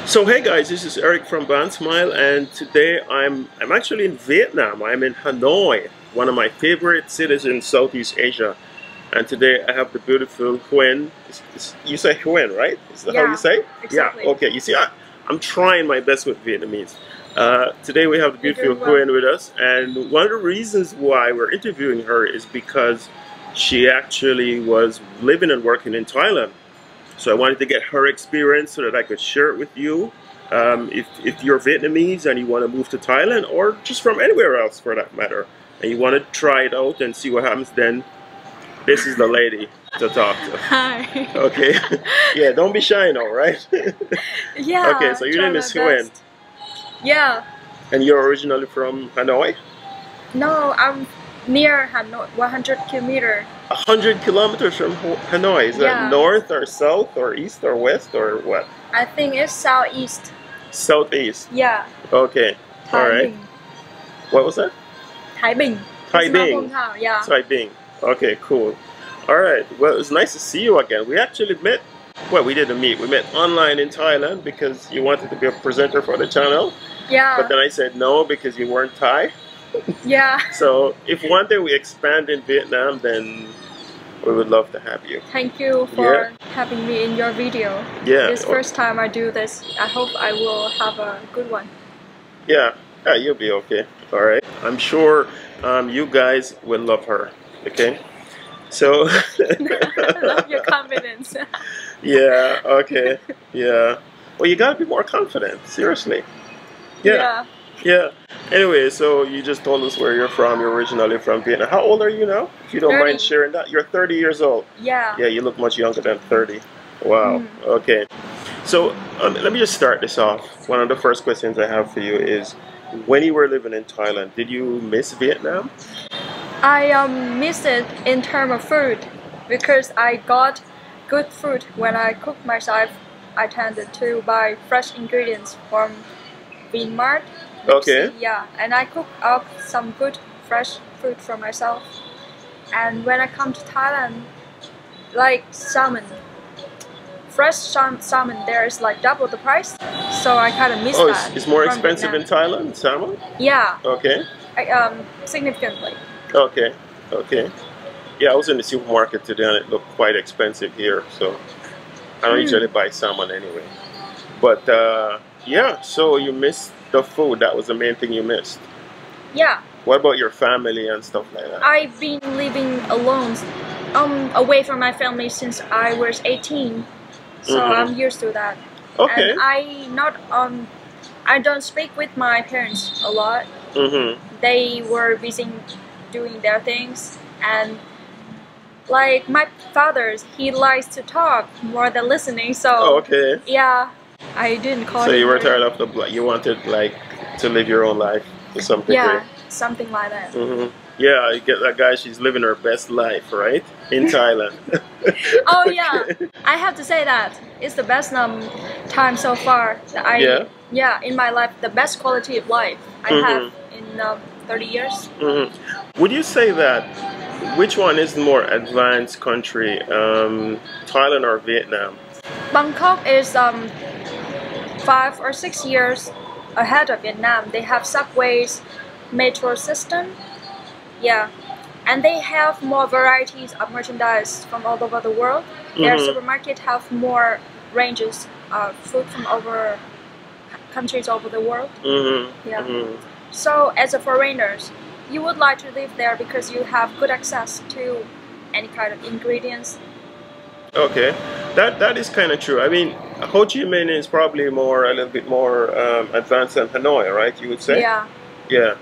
So hey guys, this is Eric from Ban Smile, and today I'm actually in Vietnam. I'm in Hanoi, one of my favorite cities in Southeast Asia. And today I have the beautiful Huyen. You say Huyen, right? Is that how you say? Exactly. Yeah. Okay. You see, I'm trying my best with Vietnamese. Today we have the beautiful well. Huyen with us, and one of the reasons why we're interviewing her is because she actually was living and working in Thailand. So I wanted to get her experience so that I could share it with you. If you're Vietnamese and you want to move to Thailand, or just from anywhere else for that matter, and you want to try it out and see what happens, then this is the lady to talk to. Hi. Okay. Yeah, don't be shy now, right? Yeah. Okay, so your name is Huyen. Yeah. And you're originally from Hanoi? No, I'm near Hanoi, 100 kilometers. 100 kilometers from Hanoi. Is that north or south or east or west or what? I think it's southeast. Southeast? Yeah. Okay. All right. What was that? Thái Bình. Thái Bình. Yeah. Thái Bình. Okay, cool. All right. Well, it's nice to see you again. We actually met. Well, we didn't meet. We met online in Thailand because you wanted to be a presenter for the channel. Yeah. But then I said no because you weren't Thai. Yeah. So if one day we expand in Vietnam, then we would love to have you. Thank you for having me in your video. Yeah. It's first time I do this. I hope I will have a good one. Yeah. Yeah, you'll be okay. All right. I'm sure you guys will love her. Okay. So. I love your confidence. Yeah. Okay. Yeah. Well, you gotta be more confident. Seriously. Yeah. Yeah. Anyway, so you just told us where you're from. You're originally from Vietnam. How old are you now? If you don't 30. mind sharing that. You're 30 years old. Yeah. Yeah, you look much younger than 30. Wow. Okay. So let me just start this off. One of the first questions I have for you is, when you were living in Thailand, did you miss Vietnam? I miss it in terms of food because I got good food when I cook myself. I tended to buy fresh ingredients from Vinmart. Okay. Yeah, and I cook up some good fresh food for myself. And when I come to Thailand, like salmon, fresh salmon there is like double the price. So I kind of miss that. Oh, it's more expensive in Thailand, salmon? Yeah. Okay. Significantly. Okay. Okay. Yeah, I was in the supermarket today and it looked quite expensive here, so I don't usually buy salmon anyway. But yeah, so you missed the food. That was the main thing you missed. Yeah. What about your family and stuff like that? I've been living alone, away from my family since I was 18, so I'm used to that. Okay. And I don't speak with my parents a lot. They were busy doing their things, and like my father, he likes to talk more than listening. So okay. Yeah, I didn't call. So you were tired of you wanted like to live your own life to some degree. Yeah, something like that. Yeah, you get that guy. She's living her best life, right, in Thailand. Oh yeah, I have to say that it's the best time so far that in my life, the best quality of life I have in 30 years. Would you say that which one is the more advanced country, Thailand or Vietnam? Bangkok is 5 or 6 years ahead of Vietnam. They have subways, metro system, and they have more varieties of merchandise from all over the world. Their supermarket have more ranges of food from over countries over the world. So as a foreigners, you would like to live there because you have good access to any kind of ingredients. Okay, that is kind of true. I mean, Ho Chi Minh is probably a little bit more advanced than Hanoi, right? You would say. Yeah.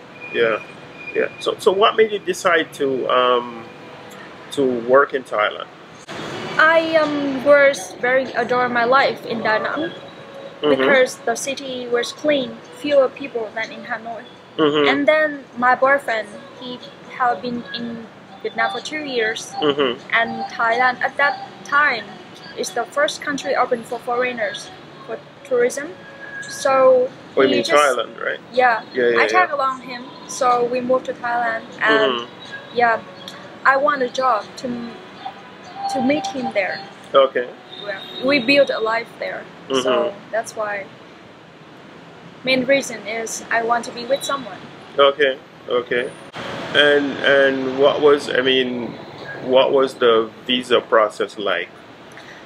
So what made you decide to work in Thailand? I was very adore my life in Da Nang because the city was clean, fewer people than in Hanoi. And then my boyfriend, he had been in Vietnam for 2 years, and Thailand at that time is the first country open for foreigners for tourism. So you mean Thailand, right? Yeah. I tag along him, so we moved to Thailand, and I want a job to meet him there. Okay. We built a life there, so that's why main reason is I want to be with someone. Okay, okay. And what was, I mean, what was the visa process like?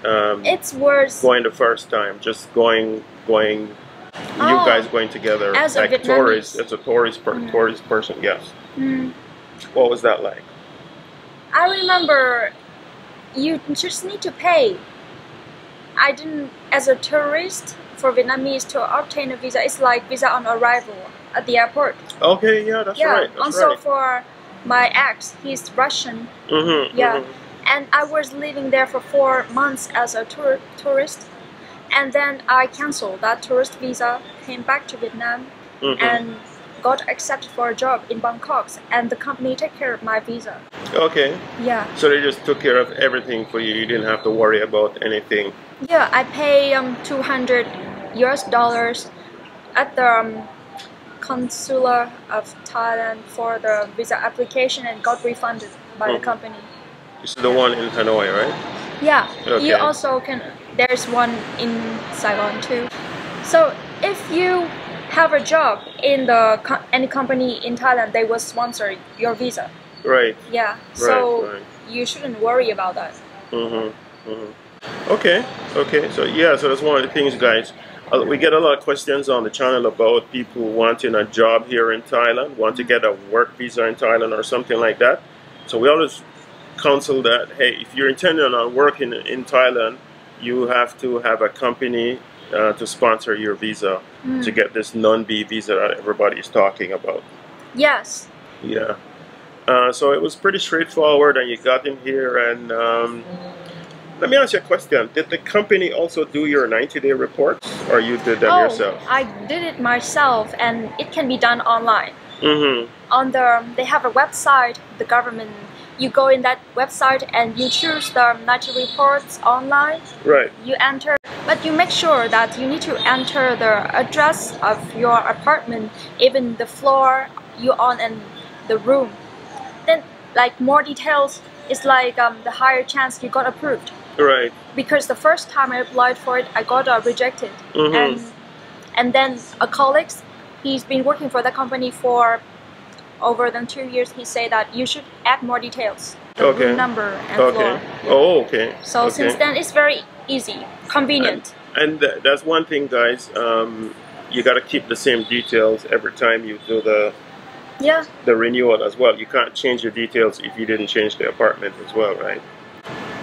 It's worse. Going the first time, just going, you guys going together as a like Vietnamese. tourists, as a tourist person, yes. What was that like? I remember you just need to pay. I didn't, as a tourist for Vietnamese to obtain a visa, it's like visa on arrival at the airport. Okay, yeah, that's right. That's also right. for my ex, he's Russian. Yeah. And I was living there for 4 months as a tourist, and then I canceled that tourist visa, came back to Vietnam, and got accepted for a job in Bangkok, and the company took care of my visa. Okay. Yeah. So they just took care of everything for you. You didn't have to worry about anything. Yeah, I pay $200 at the consular of Thailand for the visa application and got refunded by the company. This is the one in Hanoi, right? Yeah. Okay. You also can. There's one in Saigon too. So if you have a job in the any company in Thailand, they will sponsor your visa. Right. Yeah. So you shouldn't worry about that. Okay. Okay. So yeah. So that's one of the things, guys. We get a lot of questions on the channel about people wanting a job here in Thailand, want to get a work visa in Thailand or something like that. So we always counsel that, hey, if you're intending on working in Thailand, you have to have a company to sponsor your visa to get this non-B visa that everybody is talking about. Yes. Yeah. So it was pretty straightforward, and you got in here. And let me ask you a question: did the company also do your 90-day reports, or you did them yourself? I did it myself, and it can be done online. On they have a website, the government. You go in that website and you choose the 90 reports online. Right. You enter, but you make sure that you need to enter the address of your apartment, even the floor you on and the room. Then, like more details, it's like the higher chance you got approved. Right. Because the first time I applied for it, I got rejected. And then a colleague, he's been working for the company for over than 2 years. He said that you should add more details, the room number and floor. Oh, okay. So since then, it's very easy, convenient. And that's one thing, guys. You got to keep the same details every time you do the renewal as well. You can't change your details if you didn't change the apartment as well, right?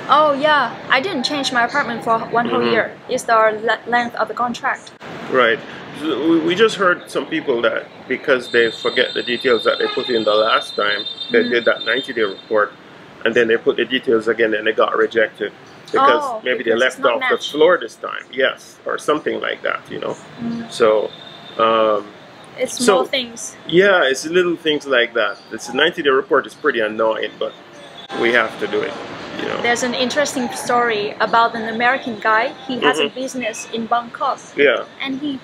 Oh yeah, I didn't change my apartment for 1 whole year. It's the length of the contract. Right. We just heard some people that because they forget the details that they put in the last time, they did that 90-day report, and then they put the details again and they got rejected because maybe they left off the floor this time, yes, or something like that, you know. So it's small things. Yeah, it's little things like that. This 90-day report is pretty annoying, but we have to do it. You know. There's an interesting story about an American guy. He has a business in Bangkok. Yeah. And he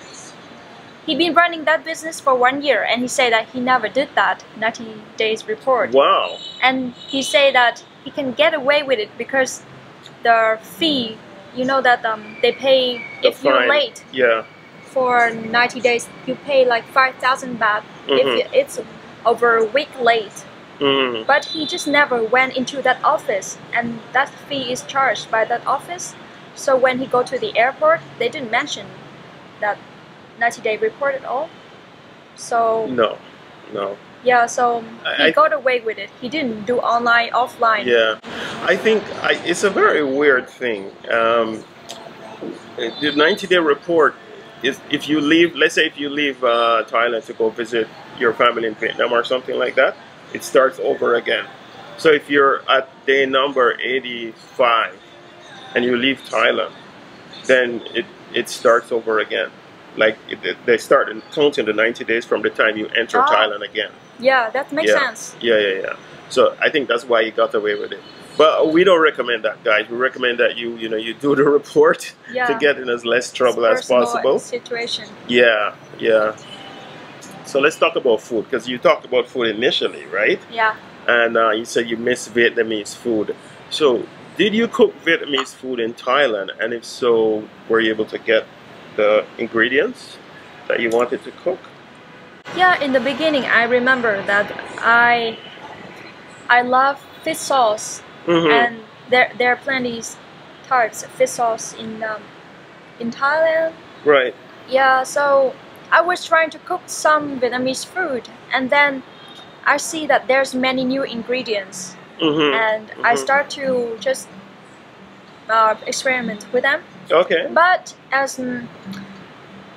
been running that business for 1 year, and he said that he never did that 90 days report. Wow. And he said that he can get away with it because the fee, you know that they pay if you're late. Yeah. For 90 days, you pay like 5,000 baht if it's over a week late. But he just never went into that office, and that fee is charged by that office. So when he go to the airport, they didn't mention that 90-day report at all. So no. Yeah, so he got away with it. He didn't do online, offline. Yeah, I think it's a very weird thing. The 90-day report is if you leave. Let's say if you leave Thailand to go visit your family in Vietnam or something like that. It starts over again. So if you're at day number 85 and you leave Thailand, then it starts over again. Like they start counting the 90 days from the time you enter Thailand again. Yeah, that makes sense. Yeah. So I think that's why you got away with it. But we don't recommend that, guys. We recommend that you do the report to get in as less trouble as possible. Situation. Yeah. So let's talk about food, because you talked about food initially, right? Yeah. And you said you miss Vietnamese food. So did you cook Vietnamese food in Thailand? And if so, were you able to get the ingredients? that you wanted to cook? Yeah, in the beginning, I remember that I love fish sauce, and there are plenty types of fish sauce in Thailand. Right. Yeah, so I was trying to cook some Vietnamese food, and then I see that there's many new ingredients, and I start to just experiment with them. Okay. But as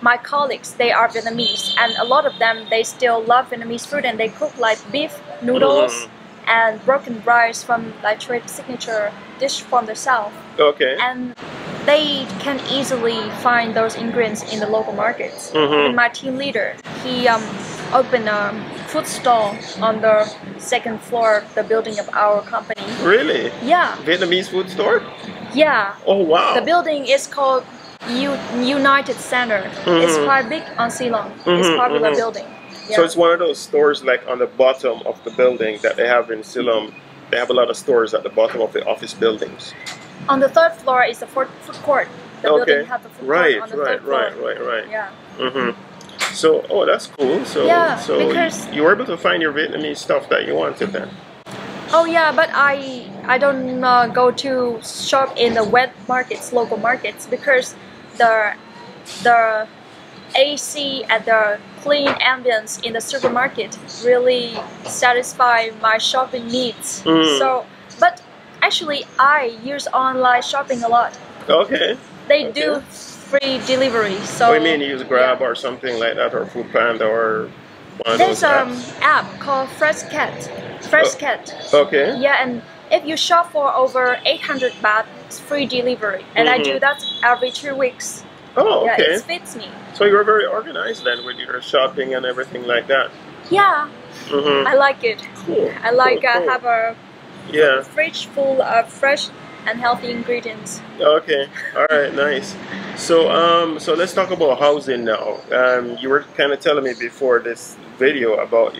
my colleagues, they are Vietnamese, and a lot of them, they still love Vietnamese food, and they cook like beef noodles and broken rice from like trade signature dish from the south. Okay. And they can easily find those ingredients in the local markets. And my team leader, he opened a food stall on the second floor of the building of our company. Really? Yeah. Vietnamese food store? Yeah. Oh wow. The building is called United Center. It's quite big on Ceylon. It's a popular building. Yeah. So it's one of those stores like on the bottom of the building that they have in Ceylon. They have a lot of stores at the bottom of the office buildings. On the third floor is the food court. The building has the food court on the third floor. Right. Yeah. So, oh, that's cool. So, yeah, so because you were able to find your Vietnamese stuff that you wanted then. Oh yeah, but I don't go to shop in the wet markets, local markets, because the AC and the clean ambience in the supermarket really satisfy my shopping needs. So, but actually I use online shopping a lot. Okay. They do free delivery. So. Oh, you mean you use Grab or something like that, or Food Panda, or one of There's those apps? App called Freshcat. Okay. Yeah, and if you shop for over 800 baht, it's free delivery, and I do that every 2 weeks. Oh, okay. Yeah, it fits me. So you were very organized then with your shopping and everything like that. Yeah, I like it. Cool. I like cool. have a fridge full of fresh and healthy ingredients. Okay, all right, nice. So so let's talk about housing now. You were kind of telling me before this video about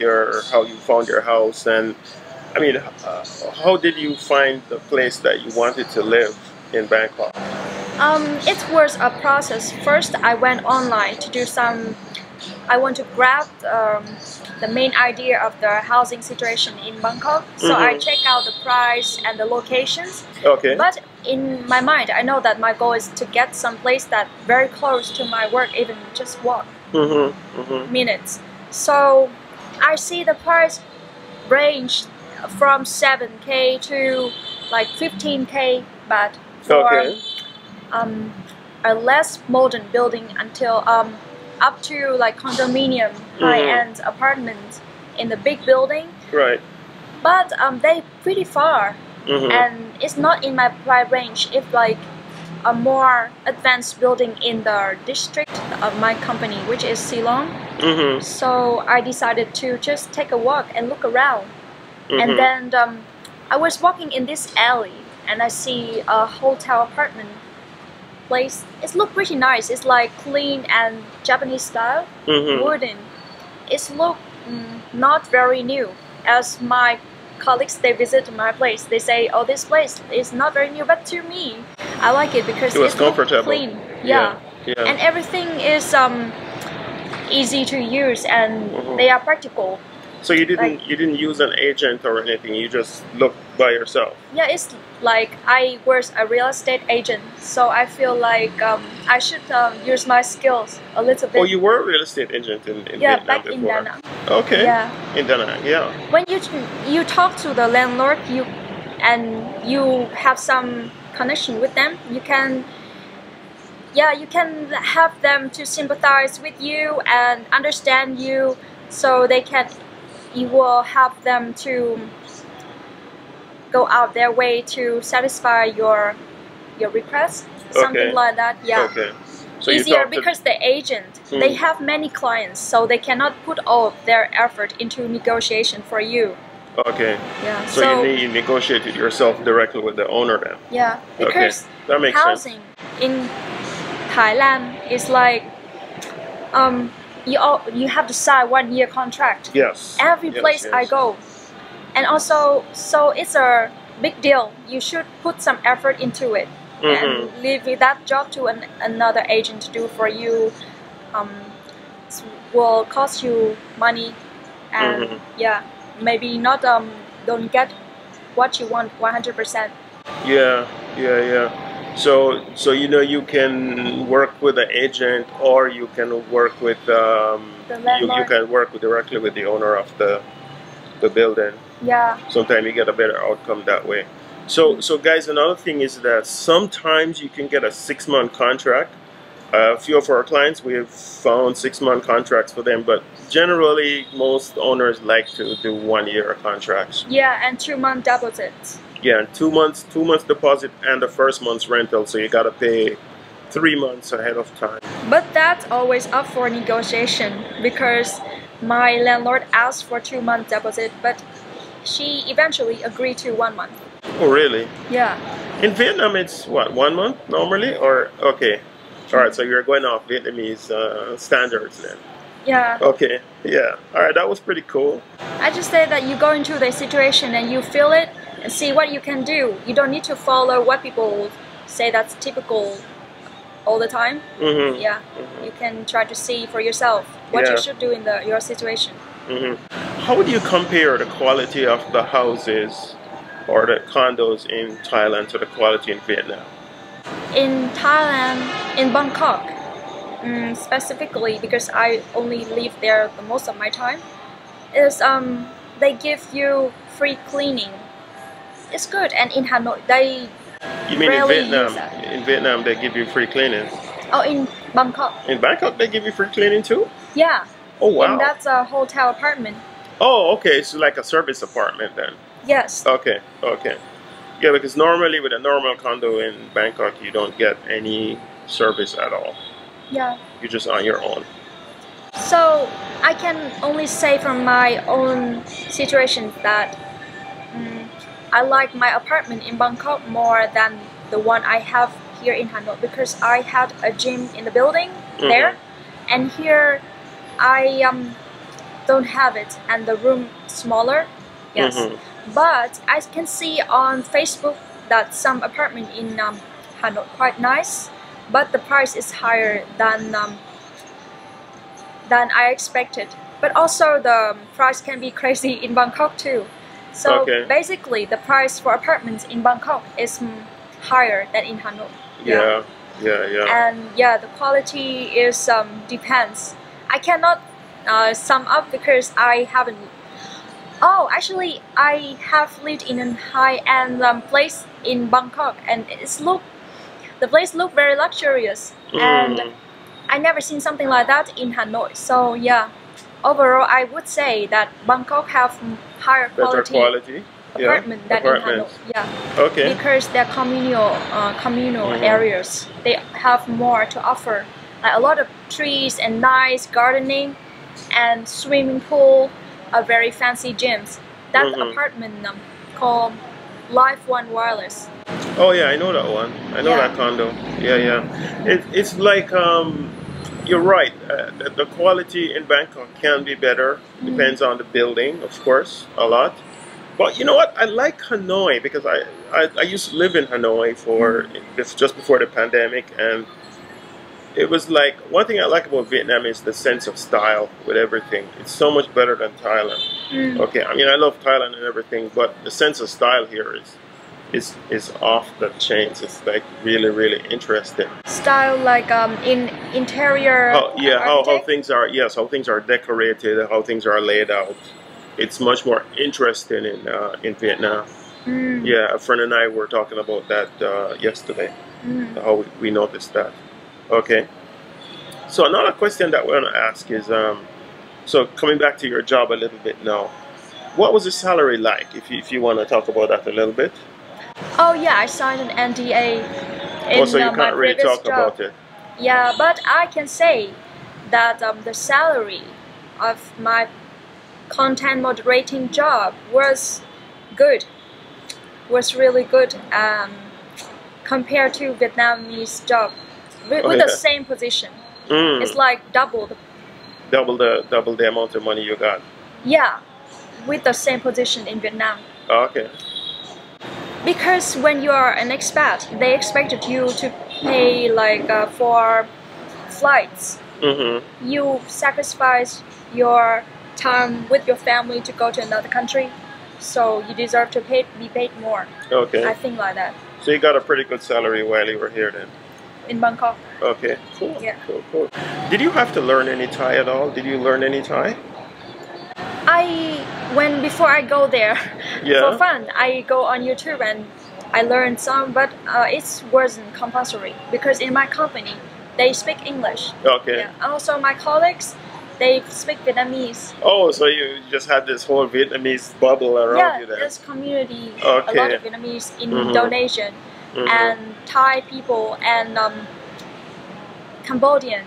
how you found your house, and I mean, how did you find the place that you wanted to live in Bangkok? It was a process. First, I went online to do some. I want to grab the main idea of the housing situation in Bangkok. So I check out the price and the locations. Okay. But in my mind, I know that my goal is to get some place that very close to my work, even just walk minutes. So I see the price range from 7K to like 15K baht for a less modern building until up to like condominium high-end apartments in the big building. Right. But they pretty far, and it's not in my price range. If like a more advanced building in the district of my company, which is Ceylon. So I decided to just take a walk and look around. And then I was walking in this alley, and I see a hotel apartment place. It looked pretty nice. It's like clean and Japanese style, wooden. It's look not very new. As my colleagues, they visit my place, they say, "Oh, this place is not very new," but to me, I like it because it was comfortable, clean. Yeah. And everything is easy to use, and they are practical. So you didn't use an agent or anything. You just looked by yourself. Yeah, it's like I was a real estate agent, so I feel like I should use my skills a little bit. Oh, you were a real estate agent in Vietnam back before. in Da Nang. Okay. Yeah. In Da Nang, yeah. When you talk to the landlord, you have some connection with them, you can have them to sympathize with you and understand you, so you will have them to go out their way to satisfy your request, something like that. Yeah. Okay. So easier because the agent, they have many clients, so they cannot put all of their effort into negotiation for you. Okay. Yeah. So you negotiate it yourself directly with the owner then. Yeah, because that makes housing in Thailand is like you have to sign 1 year contract. Yes. Every place I go, and also so it's a big deal. You should put some effort into it and leave that job to another agent to do for you. will cost you money, and yeah, maybe not don't get what you want 100%. Yeah, yeah. So you know, you can work with an agent, or you can work with The you landlord. can work with directly with the owner of the building. Yeah. Sometimes you get a better outcome that way. So guys, another thing is that sometimes you can get a 6-month contract. A few of our clients, we have found 6-month contracts for them, but generally most owners like to do 1-year contracts. Yeah, and 2-month deposits. Yeah, 2 months deposit and the first month's rental, so you gotta pay 3 months ahead of time. But that's always up for negotiation because my landlord asked for 2-month deposit, but she eventually agreed to 1 month. Oh, really? Yeah. In Vietnam, it's what, 1 month normally, or okay? All right, so you're going off Vietnamese standards then. Yeah. Okay, yeah. All right, that was pretty cool. I just say that you go into the situation and you feel it and see what you can do. You don't need to follow what people say that's typical all the time. Yeah, you can try to see for yourself what you should do in your situation. How would you compare the quality of the houses or the condos in Thailand to the quality in Vietnam? In Thailand, in Bangkok, specifically because I only live there the most of my time, is they give you free cleaning. It's good, and in Hanoi they You mean in rarely Vietnam? use that. In Vietnam, they give you free cleaning. Oh, in Bangkok. In Bangkok, they give you free cleaning too? Yeah. Oh, wow. And that's a hotel apartment. Oh, okay. It's like a service apartment then. Yes. Okay, okay. Yeah, because normally with a normal condo in Bangkok, you don't get any service at all. Yeah. You're just on your own. So I can only say from my own situation that I like my apartment in Bangkok more than the one I have here in Hanoi because I had a gym in the building there, and here I don't have it, and the room smaller. Yes, but I can see on Facebook that some apartment in Hanoi quite nice, but the price is higher than I expected. But also the price can be crazy in Bangkok too. So basically, the price for apartments in Bangkok is higher than in Hanoi. Yeah. And yeah, the quality is depends. I cannot sum up because I haven't. Oh, actually, I have lived in a high-end place in Bangkok, and the place look very luxurious, and I never seen something like that in Hanoi. So yeah. Overall, I would say that Bangkok have higher quality apartment than in Hanoi. Yeah. Okay. Because they're communal areas. They have more to offer, like a lot of trees and nice gardening, and swimming pool, a very fancy gyms. That apartment called Life One Wireless. Oh yeah, I know that one. I know that condo. Yeah. It's like you're right. The quality in Bangkok can be better. Depends on the building, of course, a lot. But you know what? I like Hanoi because I used to live in Hanoi for just before the pandemic, and it was like one thing I like about Vietnam is the sense of style with everything. It's so much better than Thailand. Okay, I mean I love Thailand and everything, but the sense of style here is off the chains. It's like really interesting. Style like in interior. How things are. Yes, how things are decorated, how things are laid out. It's much more interesting in Vietnam. Yeah, a friend and I were talking about that yesterday. How we noticed that. Okay. So another question that we want to ask is, so coming back to your job a little bit now, what was the salary like? If you want to talk about that a little bit. Oh yeah, I signed an NDA in so you can't really talk about it. Yeah, but I can say that the salary of my content moderating job was good. Was really good compared to Vietnamese job with the same position. It's like double the amount of money you got. Yeah, with the same position in Vietnam. Okay. Because when you are an expat, they expected you to pay like for flights You sacrifice your time with your family to go to another country, so you deserve to be paid more. Okay. I think like that. So you got a pretty good salary while you were here then? In Bangkok. Okay, cool. Yeah. Cool. Did you have to learn any Thai at all? Did you learn any Thai? Before I go there, Yeah. for fun, I go on YouTube and I learned some, but it wasn't compulsory because in my company, they speak English. Okay. Yeah. Also, my colleagues, they speak Vietnamese. Oh, so you just had this whole Vietnamese bubble around you Yeah, there? there's community, Okay. a lot of Vietnamese in Indonesian, and Thai people and Cambodian.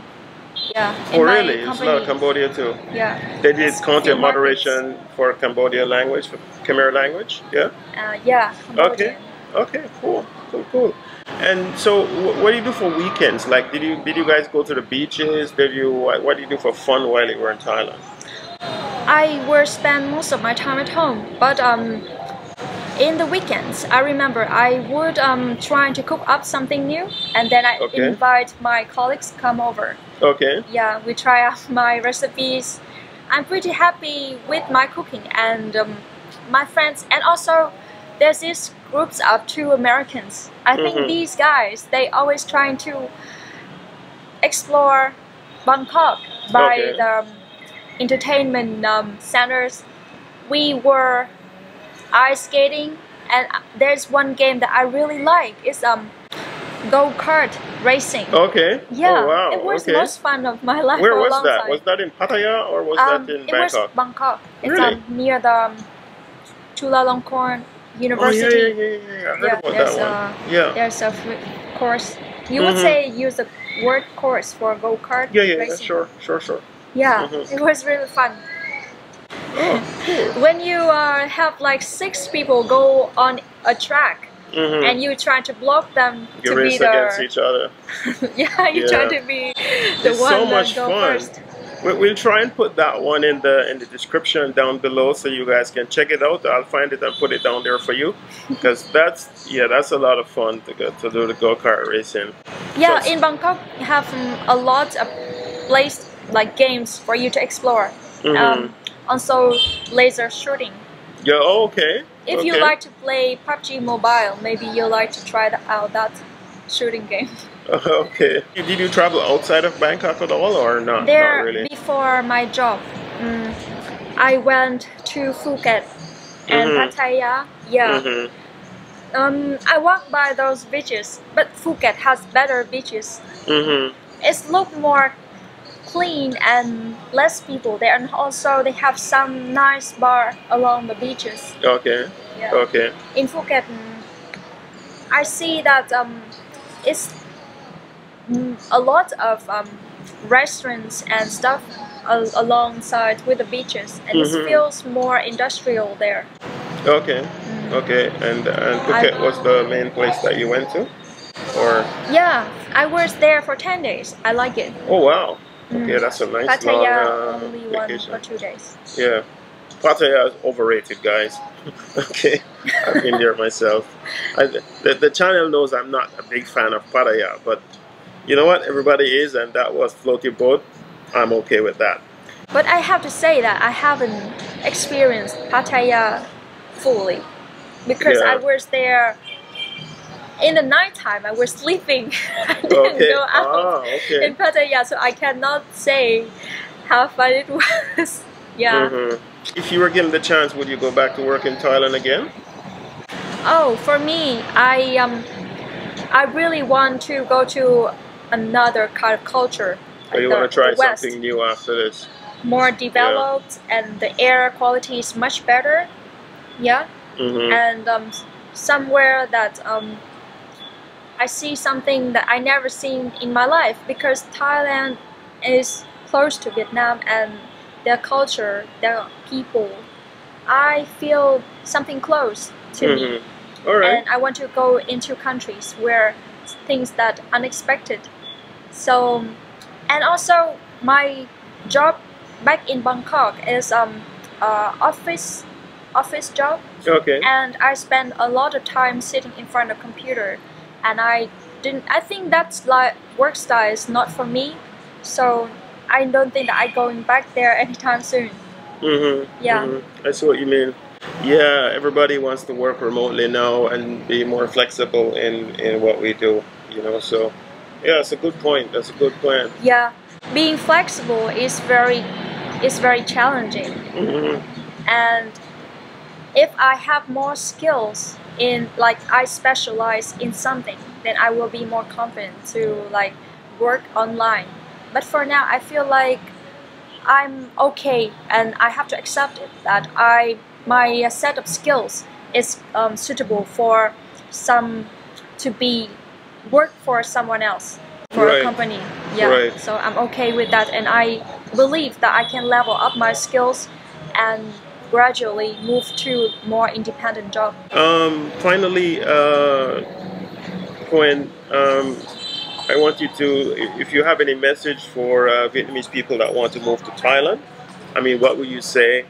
Yeah. Oh, in my really? It's company. a lot of Cambodia too. Yeah. They did There's content few markets. moderation for Cambodian language, for Khmer language, yeah? Yeah. Cambodian. Okay, cool. And so, what do you do for weekends? Like, did you guys go to the beaches? What do you do for fun while you were in Thailand? I will spend most of my time at home, but in the weekends, I remember I would try to cook up something new, and then I invite my colleagues to come over. Okay. Yeah, we try out my recipes. I'm pretty happy with my cooking and my friends, and also there's these groups of 2 Americans. I think these guys, they always trying to explore Bangkok by the entertainment centers. We were ice skating, and there's one game that I really like. It's go-kart racing. Okay. Yeah. Oh, wow. It was the most fun of my life. Where for a was long that? time. Was that in Pattaya or was that in Bangkok? It was Bangkok. It's Really? near the Chulalongkorn University. Oh, yeah. I heard about that one. Yeah. There's a course. You would say use the word course for go-kart racing. Sure. Yeah, it was really fun. Oh, cool. When you have like 6 people go on a track and you try to block them You to race be against each other. you try to be the It's one so that much go fun. first. We'll try and put that one in the description down below so you guys can check it out. I'll find it and put it down there for you because that's a lot of fun to do the go-kart racing. Yeah, So in Bangkok you have a lot of place like games for you to explore. Also laser shooting. Yeah, okay. If you like to play PUBG Mobile, maybe you like to try out that shooting game. Okay. Did you travel outside of Bangkok at all or not? There, not really? before my job, I went to Phuket and Pattaya. Yeah. I walked by those beaches, but Phuket has better beaches. It's look more clean and less people there, and also they have some nice bar along the beaches. Okay. Yeah. Okay. In Phuket, I see that it's a lot of restaurants and stuff alongside with the beaches, and it feels more industrial there. Okay. Okay. And Phuket was the main place that you went to, or? Yeah, I was there for 10 days. I like it. Oh wow. Okay, that's a nice Pattaya long only vacation. 1 or 2 days. Yeah. Pattaya is overrated, guys. Okay, I've been there myself. The channel knows I'm not a big fan of Pattaya, but you know what? Everybody is, and that was floaty boat. I'm okay with that. But I have to say that I haven't experienced Pattaya fully because I was there in the nighttime. I was sleeping. I didn't go out in Pattaya, so I cannot say how fun it was. Yeah. If you were given the chance, would you go back to work in Thailand again? Oh, for me, I really want to go to another kind of culture. Or you want to try something new after this? More developed, and the air quality is much better. Yeah. And somewhere that I see something that I never seen in my life, because Thailand is close to Vietnam, and their culture, their people, I feel something close to me. All right. And I want to go into countries where things that unexpected. So, and also my job back in Bangkok is office job. Okay. And I spend a lot of time sitting in front of a computer, and I think that's like work style is not for me. So I don't think that I'm going back there anytime soon. Yeah. I see what you mean. Yeah, everybody wants to work remotely now and be more flexible in what we do, you know. So, yeah, it's a good point. That's a good plan. Yeah, being flexible is very challenging. And if I have more skills in, like, I specialize in something, then I will be more confident to like work online. But for now, I feel like I'm okay, and I have to accept it that my set of skills is suitable for some to be work for someone else, for a company. Yeah. So I'm okay with that, and I believe that I can level up my skills and gradually move to more independent job. Finally, Huyen, I want you to, if you have any message for Vietnamese people that want to move to Thailand, I mean, what would you say?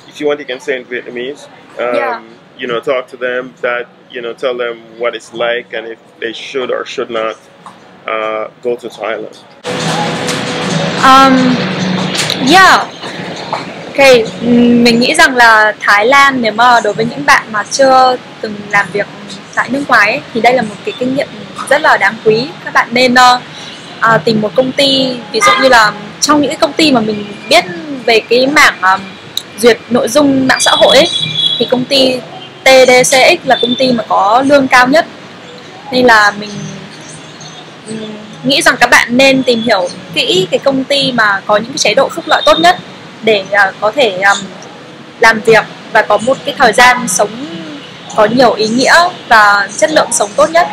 If you want, you can say in Vietnamese. You know, talk to them, that, you know, tell them what it's like and if they should or should not go to Thailand. Yeah. Okay, mình nghĩ rằng là Thái Lan, nếu mà đối với những bạn mà chưa từng làm việc tại nước ngoài ấy, thì đây là một cái kinh nghiệm rất là đáng quý. Các bạn nên tìm một công ty, ví dụ như là trong những cái công ty mà mình biết về cái mảng duyệt nội dung mạng xã hội ấy, thì công ty TDCX là công ty mà có lương cao nhất. Nên là mình nghĩ rằng các bạn nên tìm hiểu kỹ cái công ty mà có những cái chế độ phúc lợi tốt nhất để có thể làm việc và có một cái thời gian sống có nhiều ý nghĩa và chất lượng sống tốt nhất.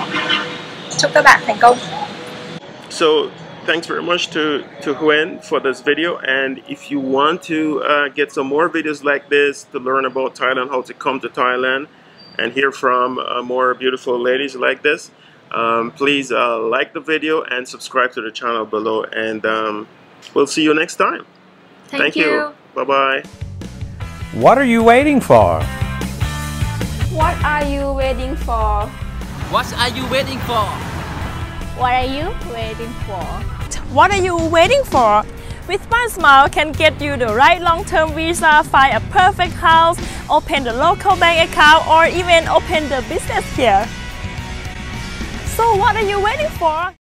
Chúc các bạn thành công. So, thanks very much to Huyen for this video, and if you want to get some more videos like this to learn about Thailand, how to come to Thailand and hear from more beautiful ladies like this, please like the video and subscribe to the channel below, and we'll see you next time. Thank you. Bye-bye. What are you waiting for? What are you waiting for? What are you waiting for? What are you waiting for? What are you waiting for? With One Smile can get you the right long-term visa, find a perfect house, open the local bank account, or even open the business here. So what are you waiting for?